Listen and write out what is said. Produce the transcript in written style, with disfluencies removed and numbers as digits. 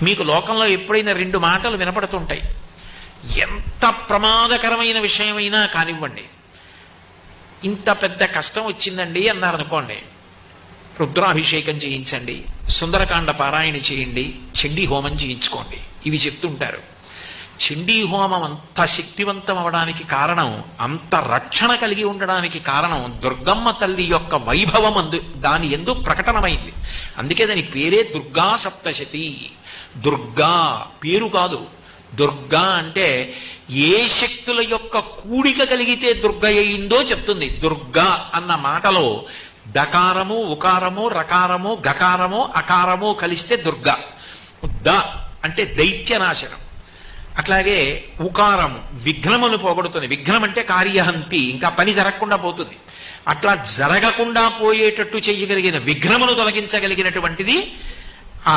మీకు లోకంలో ఎప్పుడైనా రెండు మాటలు వినపడుతుంటాయి. ఎంత ప్రమాదకరమైన విషయమైనా కానివ్వండి, ఇంత పెద్ద కష్టం వచ్చిందండి అన్నారనుకోండి, రుద్రాభిషేకం చేయించండి, సుందరకాండ పారాయణ చేయండి, చండీ హోమం చేయించుకోండి, ఇవి చెప్తుంటారు. చండీ హోమం అంత శక్తివంతం అవడానికి కారణం, అంత రక్షణ కలిగి ఉండడానికి కారణం దుర్గమ్మ తల్లి యొక్క వైభవం దాని యందు ప్రకటనమైంది. అందుకే దాని పేరే దుర్గా సప్తశతి. దుర్గా పేరు కాదు, దుర్గా అంటే ఏ శక్తుల యొక్క కూడిక కలిగితే దుర్గ అయిందో చెప్తుంది. దుర్గా అన్న మాటలో దకారము, ఉకారము, రకారము, గకారము, అకారము కలిస్తే దుర్గా. ద అంటే దైత్యనాశనం. అట్లాగే ఉకారము విఘ్నమును పోగొడుతుంది. విఘ్నం అంటే కార్యహంతి, ఇంకా పని జరగకుండా పోతుంది. అట్లా జరగకుండా పోయేటట్టు చెయ్యగలిగిన, విఘ్నమును తొలగించగలిగినటువంటిది ఆ